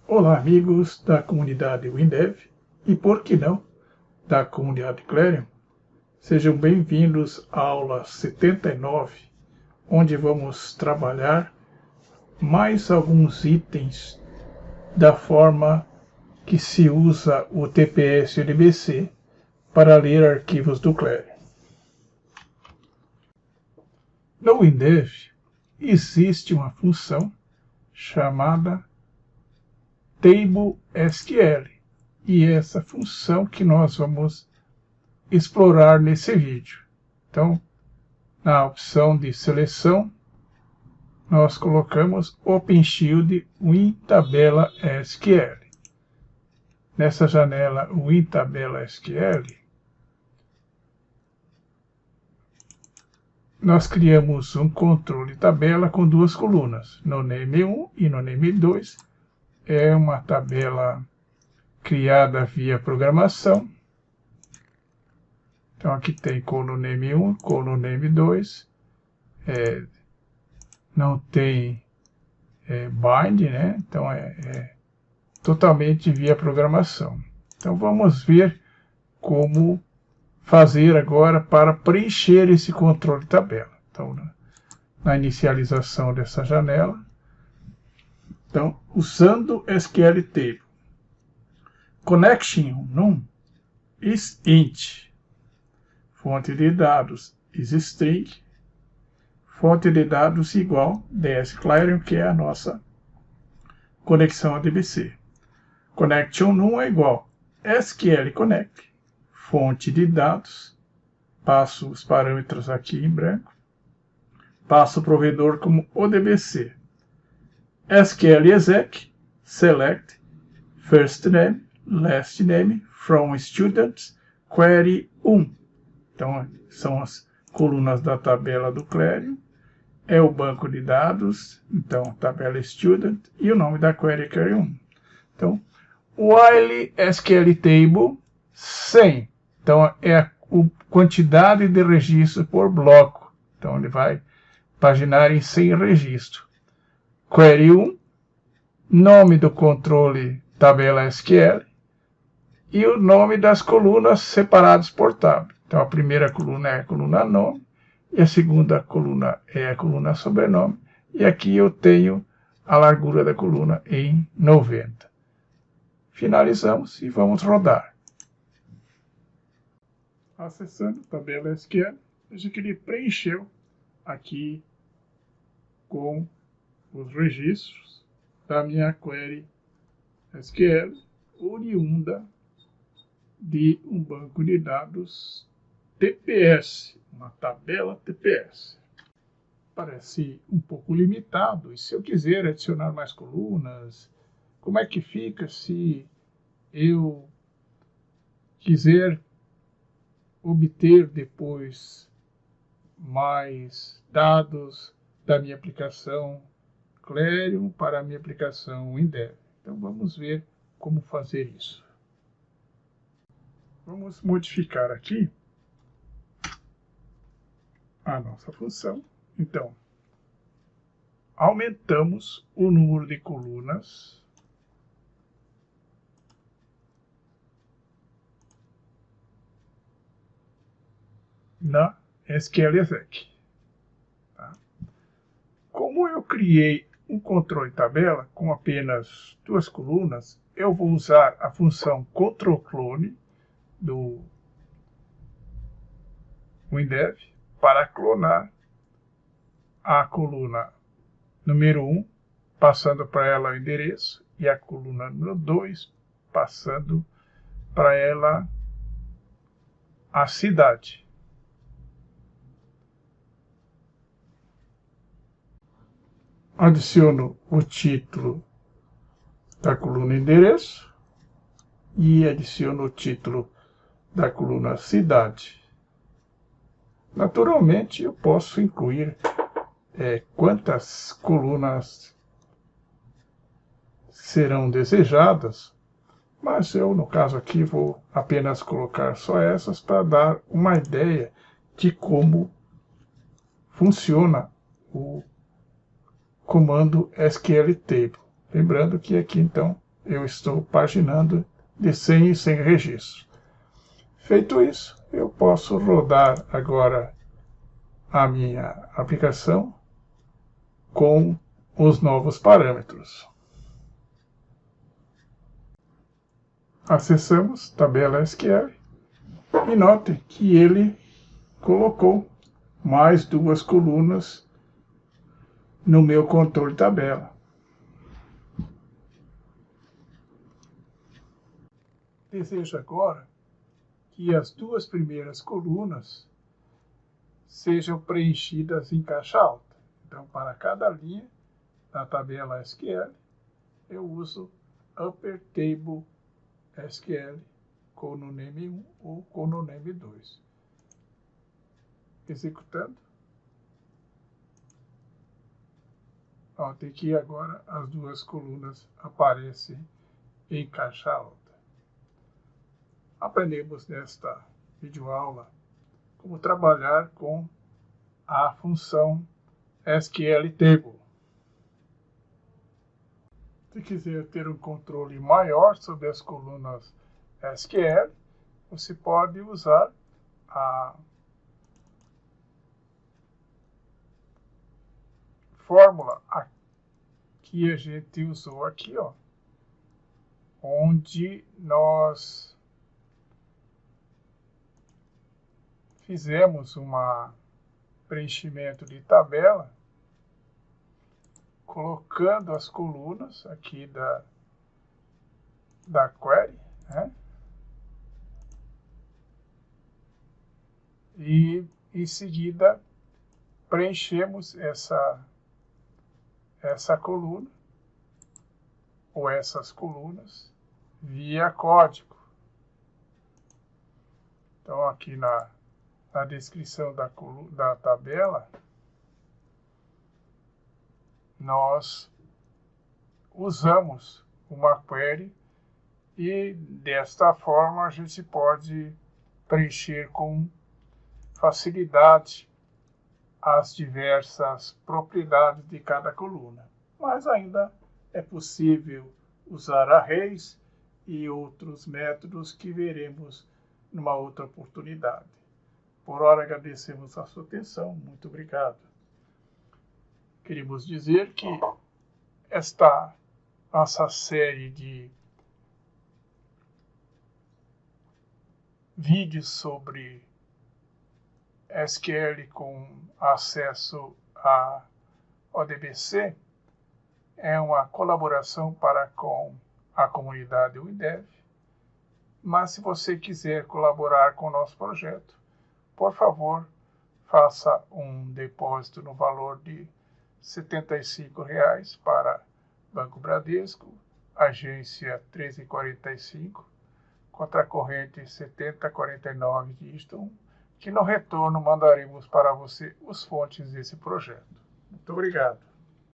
Olá, amigos da comunidade WinDev e, por que não, da comunidade Clarion. Sejam bem-vindos à aula 79, onde vamos trabalhar mais alguns itens da forma que se usa o TPS UDBC para ler arquivos do Clarion. No WinDev existe uma função chamada TableSQL, e é essa função que nós vamos explorar nesse vídeo. Então, na opção de seleção, nós colocamos OpenShield WinTabela.SQL. Nessa janela WinTabela.SQL, nós criamos um controle tabela com duas colunas, no name1 e no name2. É uma tabela criada via programação. Então aqui tem coloname 1, coloname 2, não tem bind, né? Então é totalmente via programação. Então vamos ver como fazer agora para preencher esse controle tabela. Então na inicialização dessa janela, então usando SQL Table, connection num is int, fonte de dados is string, fonte de dados igual DS Clarion, que é a nossa conexão ADBC. Connection num é igual SQL Connect, fonte de dados, passo os parâmetros aqui em branco, passo o provedor como ODBC. SQL exec, select, first name, last name, from students, query 1. Então, são as colunas da tabela do Clarion. É o banco de dados, então, tabela student, e o nome da query, query 1. Então, while SQL table 100. Então, é a quantidade de registro por bloco. Então, ele vai paginar em 100 registros. Query 1, nome do controle tabela SQL, e o nome das colunas separadas por tab. Então, a primeira coluna é a coluna nome, e a segunda coluna é a coluna sobrenome, e aqui eu tenho a largura da coluna em 90. Finalizamos e vamos rodar. Acessando a tabela SQL, veja que ele preencheu aqui com os registros da minha query SQL, oriunda de um banco de dados TPS, uma tabela TPS. Parece um pouco limitado, e se eu quiser adicionar mais colunas, como é que fica se eu quiser obter depois mais dados da minha aplicação Clarion para a minha aplicação WinDev? Então vamos ver como fazer isso. Vamos modificar aqui a nossa função. Então, aumentamos o número de colunas na SQL exec. Tá? Como eu criei um controle tabela com apenas duas colunas, eu vou usar a função control-clone do WinDev para clonar a coluna número 1, passando para ela o endereço, e a coluna número 2, passando para ela a cidade. Adiciono o título da coluna endereço e adiciono o título da coluna cidade. Naturalmente, eu posso incluir quantas colunas serão desejadas, mas eu, no caso aqui, vou apenas colocar só essas para dar uma ideia de como funciona o comando SQL Table. Lembrando que aqui, então, eu estou paginando de 100 em 100 registros. Feito isso, eu posso rodar agora a minha aplicação com os novos parâmetros. Acessamos tabela SQL e note que ele colocou mais 2 colunas no meu controle de tabela. Desejo agora que as 2 primeiras colunas sejam preenchidas em caixa alta. Então, para cada linha da tabela SQL, eu uso Upper Table SQL Coloname 1 ou Coloname 2. Executando. Notem que agora as 2 colunas aparecem em caixa alta. Aprendemos nesta videoaula como trabalhar com a função SQL Table. Se quiser ter um controle maior sobre as colunas SQL, você pode usar a fórmula que a gente usou aqui, ó, onde nós fizemos um preenchimento de tabela, colocando as colunas aqui da query, né? E em seguida preenchemos essa coluna ou essas colunas via código. Então aqui na descrição da tabela, nós usamos uma query e desta forma a gente pode preencher com facilidade as diversas propriedades de cada coluna. Mas ainda é possível usar arrays e outros métodos que veremos numa outra oportunidade. Por hora, agradecemos a sua atenção. Muito obrigado. Queríamos dizer que esta nossa série de vídeos sobre SQL com acesso a ODBC é uma colaboração para com a comunidade Windev, mas se você quiser colaborar com o nosso projeto, por favor, faça um depósito no valor de R$ 75,00 para Banco Bradesco, agência 1345, contra a corrente 7049 dígito 1, que no retorno mandaremos para você os fontes desse projeto. Muito obrigado.